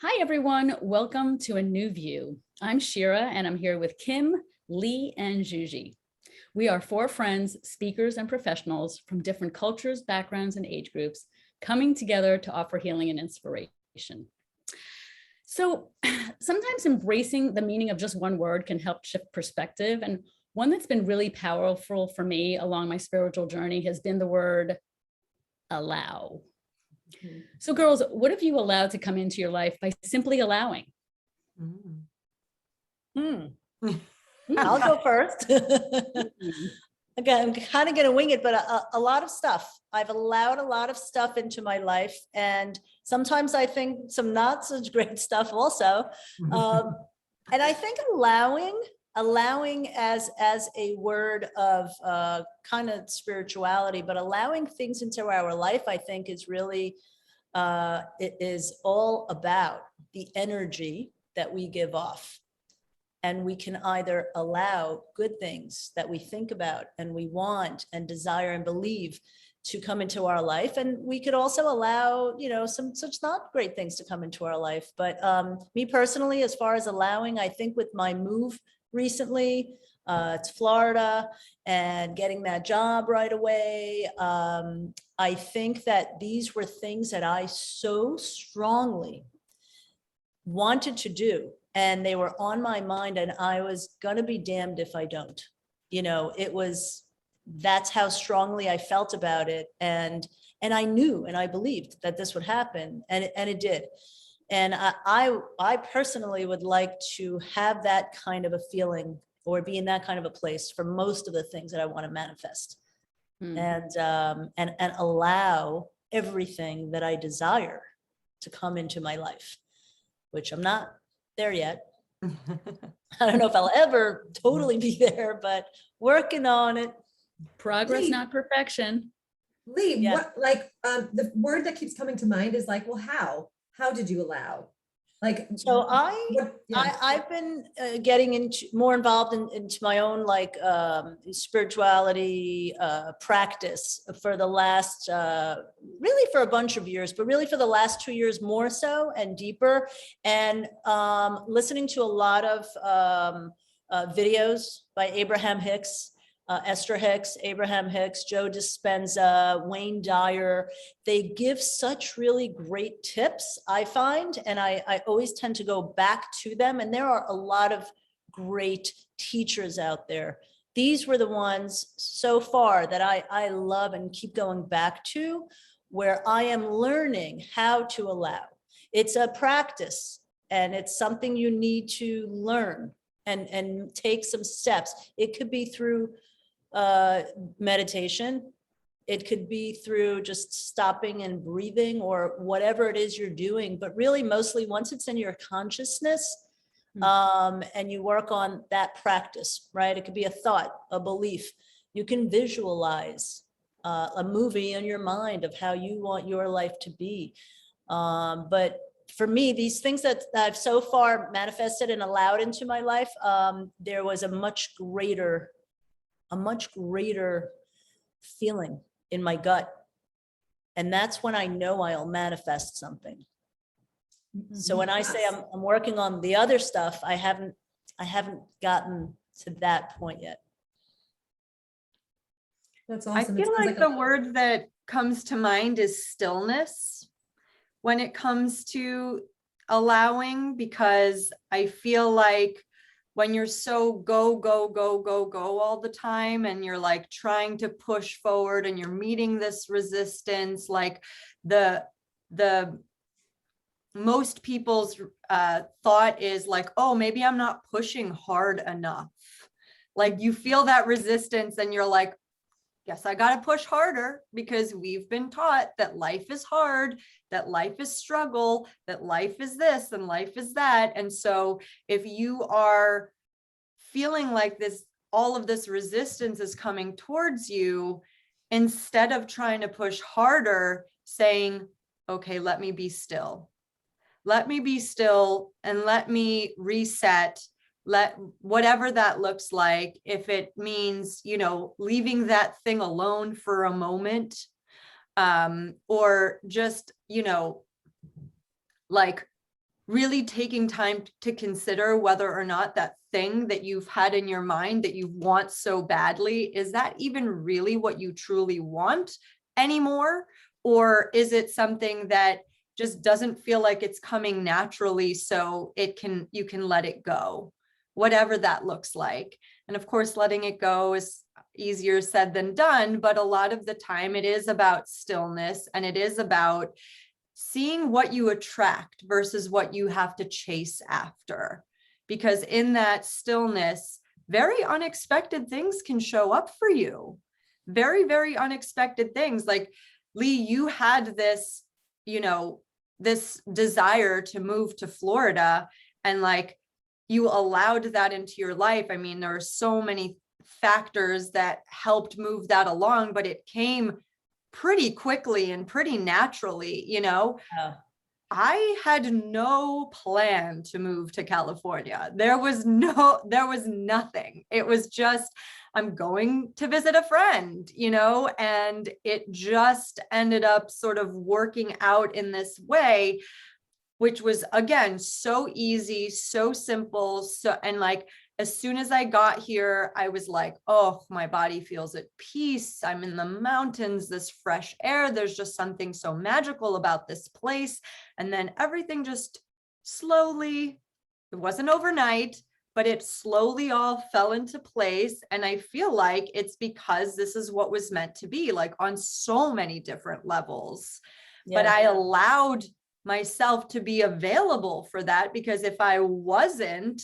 Hi, everyone. Welcome to A New View. I'm Shira, and I'm here with Kim, Lee, and Juji. We are four friends, speakers, and professionals from different cultures, backgrounds, and age groups coming together to offer healing and inspiration. So sometimes embracing the meaning of just one word can help shift perspective. And one that's been really powerful for me along my spiritual journey has been the word allow. So girls, what have you allowed to come into your life by simply allowing? I'll go first. Again, I'm kind of going to wing it, but a lot of stuff. I've allowed a lot of stuff into my life. And sometimes I think some not such great stuff also. And I think allowing as a word of kind of spirituality, but allowing things into our life, I think is really, it is all about the energy that we give off. And we can either allow good things that we think about and we want and desire and believe to come into our life. And we could also allow, some such not great things to come into our life. But me personally, as far as allowing, I think with my move recently to Florida and getting that job right away, I think that these were things that I so strongly wanted to do. And they were on my mind, and I was gonna be damned if I don't. That's how strongly I felt about it. And I knew and I believed that this would happen, and it did. And I personally would like to have that kind of a feeling or be in that kind of a place for most of the things that I want to manifest. And allow everything that I desire to come into my life, which I'm not there yet. I don't know if I'll ever totally be there, but working on it. Progress, Lee, not perfection. Lee, Yeah. the word that keeps coming to mind is like, well, how did you allow? So I've been getting more involved into my own spirituality practice for the last really for a bunch of years, but really for the last 2 years more so and deeper, and listening to a lot of videos by Abraham Hicks. Esther Hicks, Abraham Hicks, Joe Dispenza, Wayne Dyer. They give such really great tips, I find, and I always tend to go back to them. And there are a lot of great teachers out there. These were the ones so far that I love and keep going back to, where I am learning how to allow. It's a practice, and it's something you need to learn and take some steps. It could be through meditation. It could be through just stopping and breathing or whatever it is you're doing, but really mostly once it's in your consciousness, and you work on that practice, right? It could be a thought, a belief. You can visualize a movie in your mind of how you want your life to be. But for me, these things that I've so far manifested and allowed into my life, there was a much greater feeling in my gut. And that's when I know I'll manifest something. So when I say I'm working on the other stuff, I haven't gotten to that point yet. That's awesome. I feel like the word that comes to mind is stillness when it comes to allowing, because I feel like when you're so go all the time, and you're like trying to push forward and you're meeting this resistance, like the most people's thought is like, oh, maybe I'm not pushing hard enough. Like you feel that resistance and you're like, yes, I got to push harder, because we've been taught that life is hard, that life is struggle, that life is this and life is that. And so if you are feeling like this, all of this resistance is coming towards you, instead of trying to push harder, saying, okay, let me be still. Let me be still and let me reset. Let whatever that looks like, if it means, leaving that thing alone for a moment, or just, like really taking time to consider whether or not that thing that you've had in your mind that you want so badly, is that even really what you truly want anymore? Or is it something that just doesn't feel like it's coming naturally, so you can let it go, whatever that looks like. And of course, letting it go is easier said than done, but a lot of the time it is about stillness, and it is about seeing what you attract versus what you have to chase after. Because in that stillness, very unexpected things can show up for you. Very, very unexpected things. Like, Lee, you had this, this desire to move to Florida, and like, you allowed that into your life. I mean, there are so many factors that helped move that along, but it came pretty quickly and pretty naturally. Yeah. I had no plan to move to California. There was nothing. It was just, I'm going to visit a friend, and it just ended up sort of working out in this way, which was, again, so easy, so simple. And like, as soon as I got here, I was like, oh, my body feels at peace. I'm in the mountains, this fresh air. There's just something so magical about this place. And then everything just slowly, it wasn't overnight, but it slowly all fell into place. And I feel like it's because this is what was meant to be, like on so many different levels. But I allowed myself to be available for that, because if I wasn't,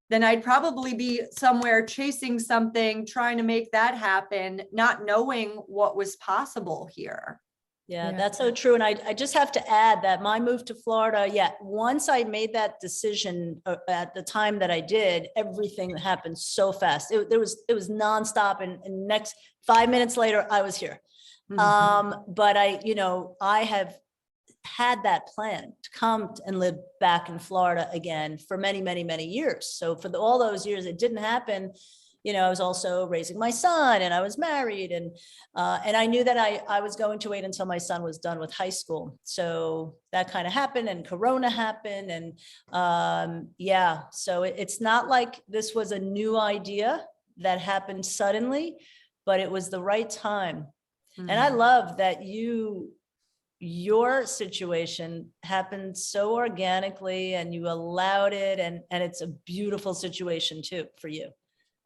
then I'd probably be somewhere chasing something, trying to make that happen, not knowing what was possible here. Yeah, that's so true. And I just have to add that my move to Florida, once I made that decision at the time that I did, everything happened so fast. It was nonstop. And next 5 minutes later, I was here. But I have had that plan to come and live back in Florida again for many, many, many years. So for all those years, it didn't happen. I was also raising my son, and I was married, and I knew that I was going to wait until my son was done with high school. So that kind of happened, and Corona happened, and so it's not like this was a new idea that happened suddenly, but it was the right time. And I love that your situation happened so organically, and you allowed it, and it's a beautiful situation too for you.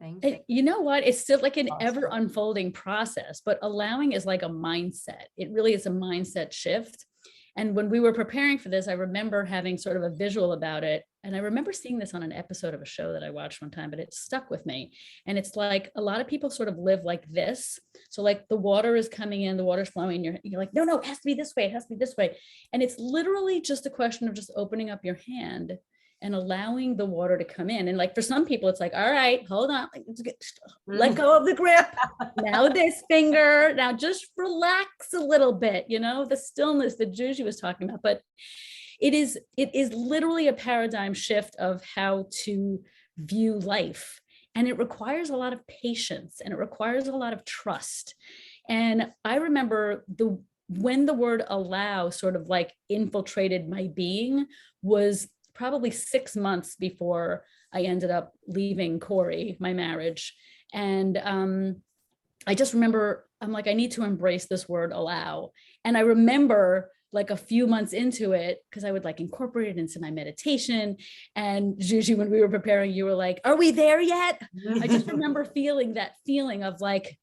Thank you. You know what? It's still like an ever unfolding process, but allowing is like a mindset. It really is a mindset shift. And when we were preparing for this, I remember having sort of a visual about it. And I remember seeing this on an episode of a show that I watched one time, but it stuck with me. And it's like a lot of people sort of live like this. So like the water is coming in, the water's flowing, you're like, no, it has to be this way. It has to be this way. And it's literally just a question of just opening up your hand and allowing the water to come in. And like, for some people, it's like, all right, hold on, let go of the grip. Now this finger, now just relax a little bit, the stillness that Juji was talking about. But it is literally a paradigm shift of how to view life. And it requires a lot of patience, and it requires a lot of trust. And I remember when the word allow sort of like infiltrated my being was probably 6 months before I ended up leaving Corey, my marriage. And I just remember, I'm like, I need to embrace this word allow. And I remember like a few months into it, because I would like incorporate it into my meditation. And Juji, when we were preparing, you were like, are we there yet? I just remember feeling that feeling of like,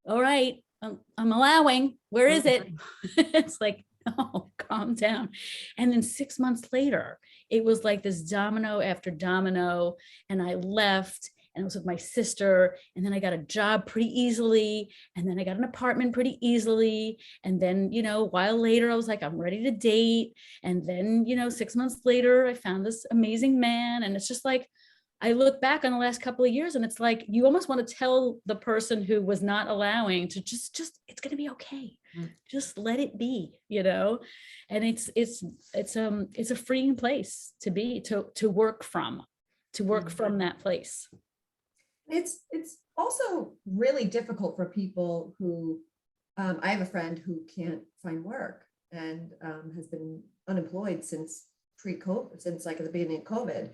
all right, I'm allowing, where is it? It's like, oh, calm down. And then 6 months later, it was like this domino after domino. And I left, and I was with my sister. And then I got a job pretty easily. And then I got an apartment pretty easily. And then, a while later, I was like, I'm ready to date. And then, 6 months later, I found this amazing man. And it's just like, I look back on the last couple of years, and it's like, you almost want to tell the person who was not allowing to just, it's going to be okay. Just let it be, and it's a freeing place to be, to work from that place. It's also really difficult for people who, I have a friend who can't find work and has been unemployed since pre-COVID, since like at the beginning of COVID.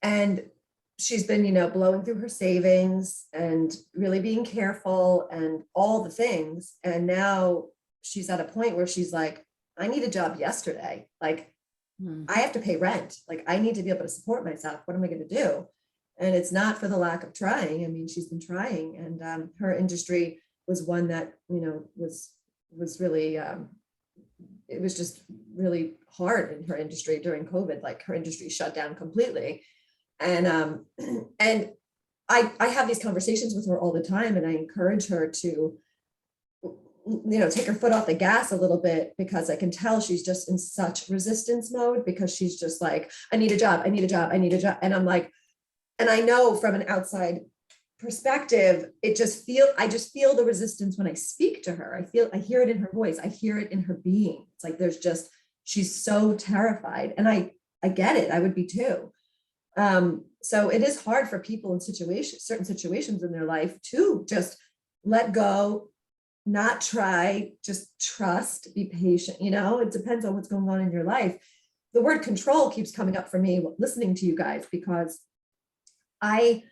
And she's been, blowing through her savings and really being careful and all the things. And now she's at a point where she's like, I need a job yesterday. Like, I have to pay rent. Like, I need to be able to support myself. What am I going to do? And it's not for the lack of trying. I mean, she's been trying, and her industry was one that, was really, it was just really hard in her industry during COVID. Like, her industry shut down completely. And I have these conversations with her all the time, and I encourage her to, take her foot off the gas a little bit, because I can tell she's just in such resistance mode, because she's just like, I need a job, I need a job, I need a job. And I'm like, and I know from an outside perspective, I just feel the resistance when I speak to her. I hear it in her voice. I hear it in her being. It's like, she's so terrified, and I get it. I would be too. So it is hard for people in certain situations in their life to just let go, not try, just trust, be patient. It depends on what's going on in your life. The word control keeps coming up for me listening to you guys, because I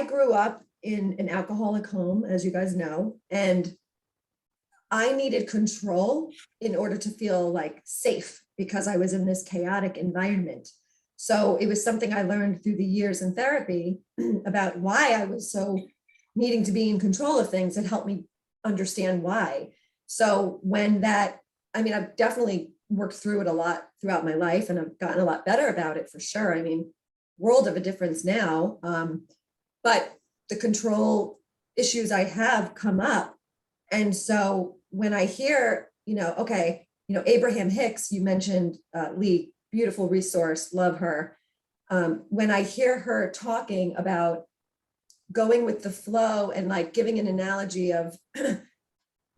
grew up in an alcoholic home, as you guys know, and I needed control in order to feel like safe, because I was in this chaotic environment. So it was something I learned through the years in therapy about why I was so needing to be in control of things. It helped me understand why. So I've definitely worked through it a lot throughout my life, and I've gotten a lot better about it for sure. I mean, world of a difference now. But the control issues I have come up. And so when I hear, Abraham Hicks, you mentioned, Lee, beautiful resource, love her. When I hear her talking about going with the flow and like giving an analogy of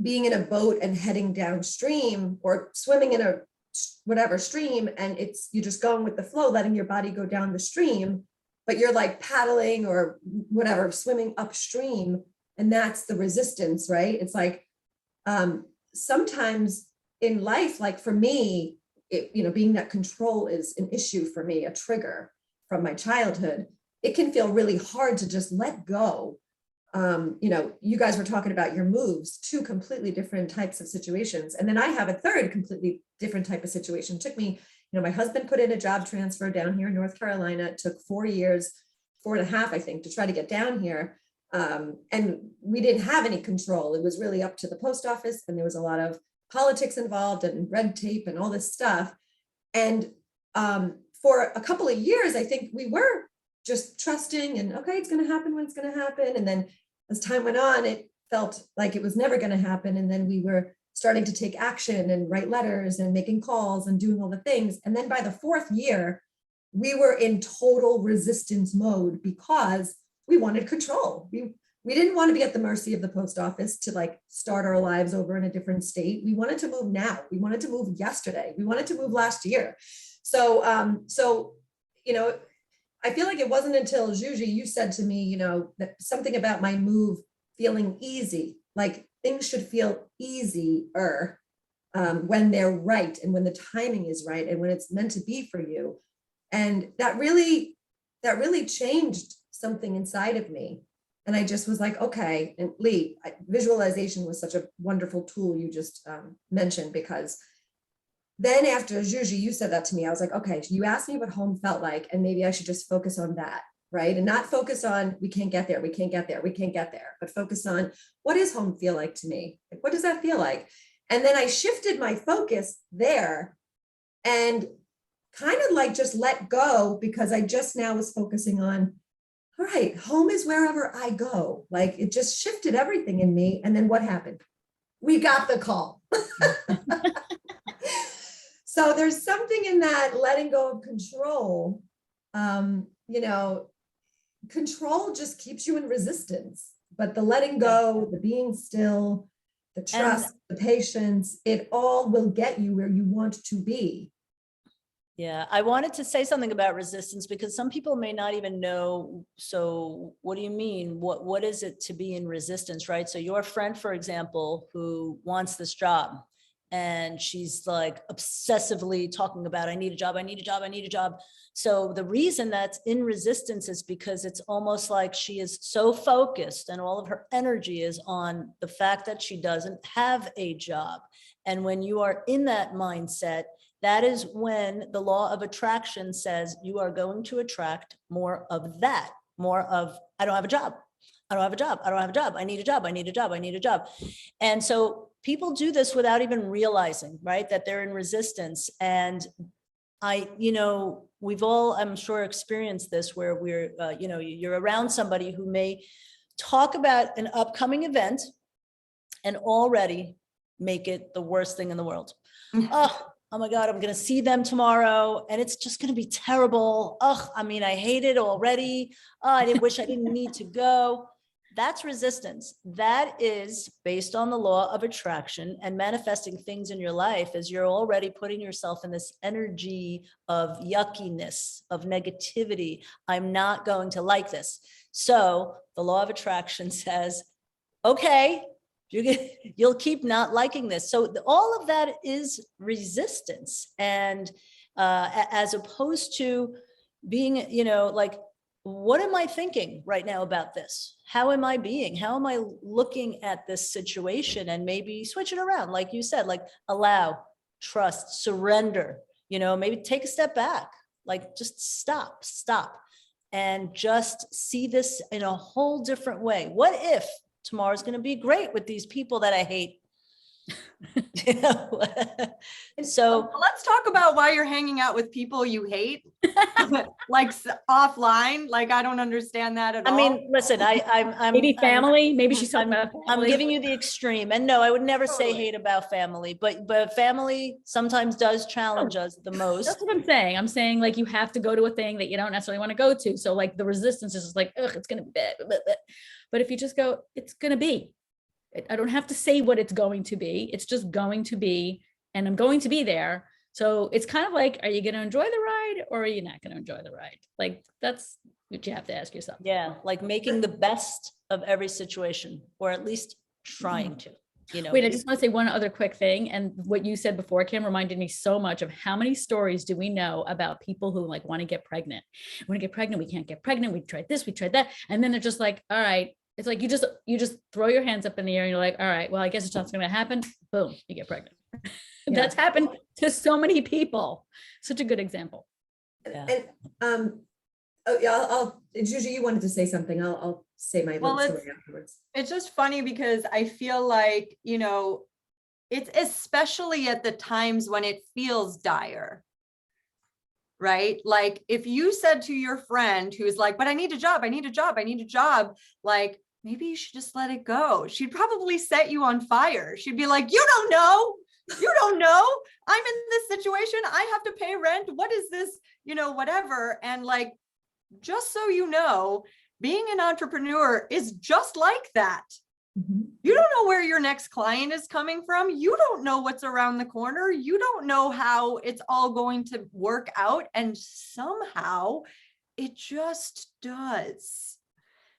being in a boat and heading downstream, or swimming in a whatever stream, and you're just going with the flow, letting your body go down the stream, but you're like paddling or whatever, swimming upstream. And that's the resistance, right? It's like, sometimes in life, like for me, being that control is an issue for me, a trigger from my childhood, it can feel really hard to just let go. You guys were talking about your moves, two completely different types of situations. And then I have a third completely different type of situation. It took me, my husband put in a job transfer down here in North Carolina. It took 4 years, 4.5, I think, to try to get down here. And we didn't have any control. It was really up to the post office, and there was a lot of politics involved and red tape and all this stuff. And for a couple of years, I think we were just trusting and, okay, it's going to happen when it's going to happen. And then as time went on, it felt like it was never going to happen. And then we were starting to take action and write letters and making calls and doing all the things. And then by the 4th year, we were in total resistance mode, because we wanted control. We didn't want to be at the mercy of the post office to like start our lives over in a different state. We wanted to move now. We wanted to move yesterday. We wanted to move last year. So, I feel like it wasn't until Juji, you said to me, that something about my move feeling easy, like things should feel easier when they're right, and when the timing is right, and when it's meant to be for you. And that really changed something inside of me. And I just was like, okay. And Lee, visualization was such a wonderful tool you just mentioned, because then after Juji, you said that to me, I was like, okay, you asked me what home felt like, and maybe I should just focus on that, right? And not focus on, we can't get there, we can't get there, we can't get there, but focus on, what does home feel like to me? Like, what does that feel like? And then I shifted my focus there, and kind of like just let go, because I just now was focusing on, all right, home is wherever I go. Like, it just shifted everything in me. And then what happened? We got the call. So there's something in that letting go of control. Control just keeps you in resistance, but the letting go, the being still, the trust, the patience, it all will get you where you want to be. Yeah, I wanted to say something about resistance, because some people may not even know. So what do you mean? What is it to be in resistance, right? So your friend, for example, who wants this job, and she's like obsessively talking about, I need a job, I need a job, I need a job. So the reason that's in resistance is because it's almost like she is so focused and all of her energy is on the fact that she doesn't have a job. And when you are in that mindset, that is when the law of attraction says you are going to attract more of that, more of, I don't have a job. I don't have a job. I don't have a job. I need a job. I need a job. I need a job. And so people do this without even realizing, right, that they're in resistance. And we've all, I'm sure, experienced this where we're, you're around somebody who may talk about an upcoming event and already make it the worst thing in the world. Oh my God, I'm going to see them tomorrow and it's just going to be terrible. I hate it already. I wish I didn't need to go. That's resistance. That is based on the law of attraction and manifesting things in your life as you're already putting yourself in this energy of yuckiness, of negativity. I'm not going to like this. So the law of attraction says, okay, you'll keep not liking this. So all of that is resistance. And as opposed to being, like, what am I thinking right now about this? How am I being? How am I looking at this situation? And maybe switch it around. Like you said, like allow, trust, surrender, maybe take a step back, like just stop and just see this in a whole different way. What if tomorrow's going to be great with these people that I hate? So let's talk about why you're hanging out with people you hate, like offline. Like, I don't understand that at all. I mean, listen, I'm maybe family. Maybe she's talking about I'm family. giving you the extreme, and no, I would never say Totally. hate about family, but family sometimes does challenge us the most. That's what I'm saying. I'm saying like you have to go to a thing that you don't necessarily want to go to. So like the resistance is just like, ugh, it's gonna be bad. But if you just go, it's gonna be. I don't have to say what it's going to be. It's just going to be, and I'm going to be there. So it's kind of like, are you going to enjoy the ride or are you not going to enjoy the ride? Like, that's what you have to ask yourself. Yeah, like making the best of every situation, or at least trying to, Wait, I just want to say one other quick thing. And what you said before, Kim, reminded me so much of how many stories do we know about people who like want to get pregnant. We can't get pregnant. We tried this, we tried that. And then they're just like, all right. It's like you just throw your hands up in the air and you're like, all right, well, I guess it's not going to happen. Boom, you get pregnant. Yeah. That's happened to so many people. Such a good example. Yeah. And I'll Juju, you wanted to say something. I'll say my little story afterwards. It's just funny because I feel like, it's especially at the times when it feels dire. Right? Like if you said to your friend who's like, but I need a job, I need a job, I need a job, like, maybe you should just let it go. She'd probably set you on fire. She'd be like, you don't know. I'm in this situation. I have to pay rent. What is this? Whatever. And like, just so you know, being an entrepreneur is just like that. Mm-hmm. You don't know where your next client is coming from. You don't know what's around the corner. You don't know how it's all going to work out. And somehow it just does.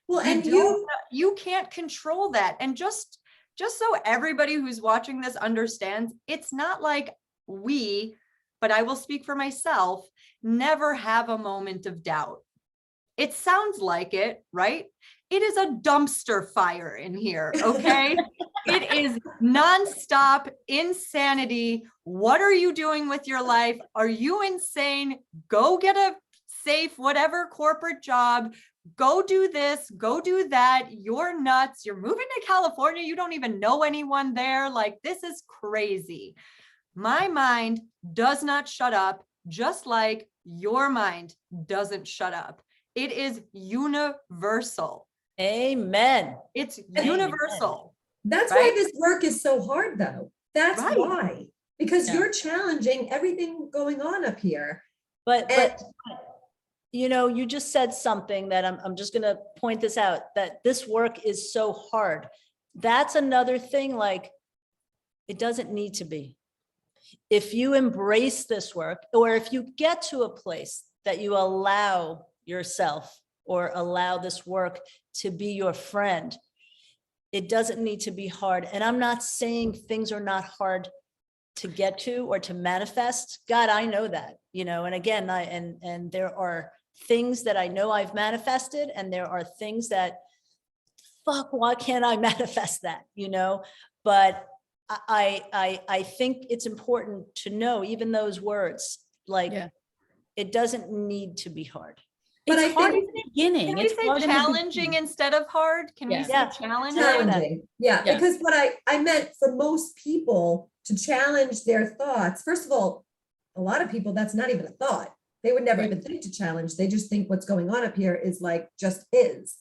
Well, and you can't control that. And just so everybody who's watching this understands, it's not like but I will speak for myself, never have a moment of doubt. It sounds like it, right? It is a dumpster fire in here, okay? It is nonstop insanity. What are you doing with your life? Are you insane? Go get a safe, whatever corporate job. Go do this, go do that. You're nuts. You're moving to California. You don't even know anyone there. Like, this is crazy. My mind does not shut up, just like your mind doesn't shut up. It is universal. Amen. It's universal. That's right? why this work is so hard, though. That's Right. why, because Yeah. you're challenging everything going on up here. But And- you just said something that I'm just going to point this out, that this work is so hard. That's another thing, like, it doesn't need to be. If you embrace this work, or if you get to a place that you allow yourself or allow this work to be your friend, it doesn't need to be hard. And I'm not saying things are not hard to get to or to manifest. God, I know that, you know, and again, and there are things that I know I've manifested, and there are things that, fuck, why can't I manifest that, you know? But I think it's important to know even those words, like, Yeah. it doesn't need to be hard. But It's I hard think- in the beginning. Can we It's hard say in the challenging beginning. instead of hard? Can we Yeah. say Yeah. challenging? Challenging, yeah, Yeah. because what I meant for most people to challenge their thoughts, first of all, a lot of people, that's not even a thought. They would never Right. even think to challenge. They just think what's going on up here is like, just is.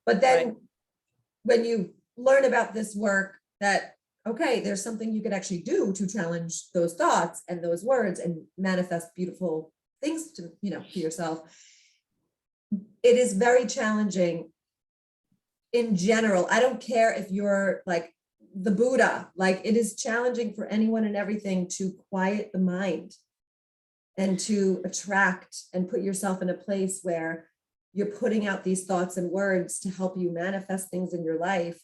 But then Right. when you learn about this work, that, okay, there's something you can actually do to challenge those thoughts and those words and manifest beautiful things to, you know, for yourself. It is very challenging in general. I don't care if you're like the Buddha, like it is challenging for anyone and everything to quiet the mind and to attract and put yourself in a place where you're putting out these thoughts and words to help you manifest things in your life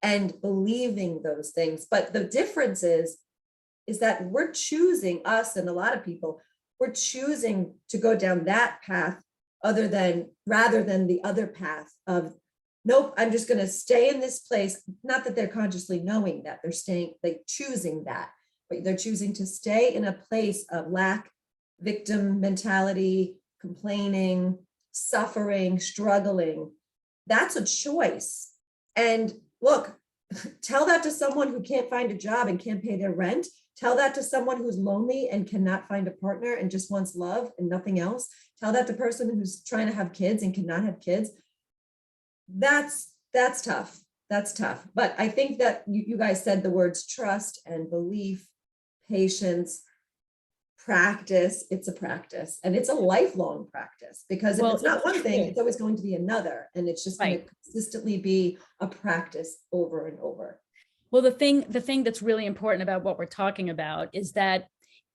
and believing those things. But the difference is that we're choosing, us and a lot of people, we're choosing to go down that path rather than the other path of, nope, I'm just going to stay in this place. Not that they're consciously knowing that they're choosing that, but they're choosing to stay in a place of lack, victim mentality, complaining, suffering, struggling. That's a choice. And look, tell that to someone who can't find a job and can't pay their rent. Tell that to someone who's lonely and cannot find a partner and just wants love and nothing else. Tell that to person who's trying to have kids and cannot have kids. That's tough. That's tough. But I think that you guys said the words trust and belief, patience, practice. It's a practice, and it's a lifelong practice, because if Well, it's not it's one thing, true. it's always going to be another, and it's just going Right. to consistently be a practice over and over. Well, the thing that's really important about what we're talking about is that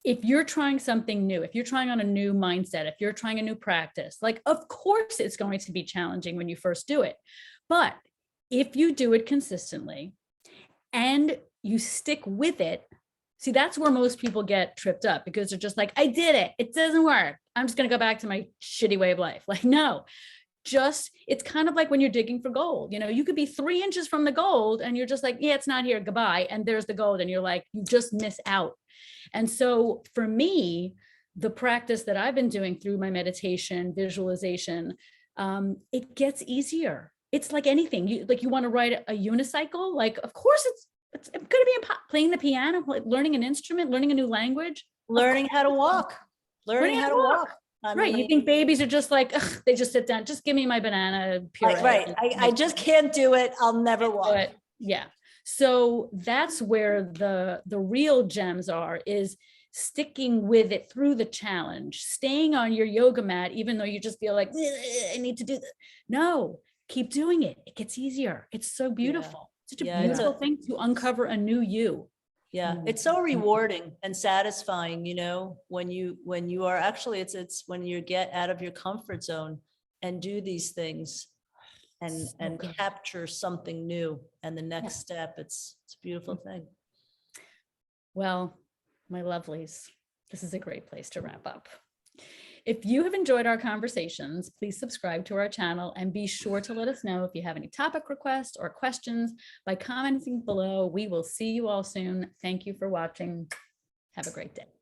if you're trying something new, if you're trying on a new mindset, if you're trying a new practice, like, of course it's going to be challenging when you first do it. But if you do it consistently and you stick with it, see, that's where most people get tripped up, because they're just like, I did it. It doesn't work. I'm just going to go back to my shitty way of life. Like, no. It's kind of like when you're digging for gold. You know, you could be 3 inches from the gold and you're just like, yeah, it's not here, goodbye. And there's the gold. And you're like, you just miss out. And so for me, the practice that I've been doing through my meditation, visualization, it gets easier. It's like anything. You want to ride a unicycle. Like, of course it's going to be playing the piano, learning an instrument, learning a new language, Learning how to walk, learning how to walk. I right. You mean, think babies are just like, ugh, they just sit down, just give me my banana puree. right. I just can't do it. I'll never walk. But yeah. So that's where the real gems are, is sticking with it through the challenge, staying on your yoga mat, even though you just feel like, I need to do that. No, keep doing it. It gets easier. It's so beautiful. Such a Yeah, it's beautiful thing to uncover a new you. Yeah, it's so rewarding and satisfying, you know, when you are actually, it's when you get out of your comfort zone and do these things and So good. capture something new. And the next step, it's a beautiful thing. Well, my lovelies, this is a great place to wrap up. If you have enjoyed our conversations, please subscribe to our channel and be sure to let us know if you have any topic requests or questions by commenting below. We will see you all soon. Thank you for watching. Have a great day.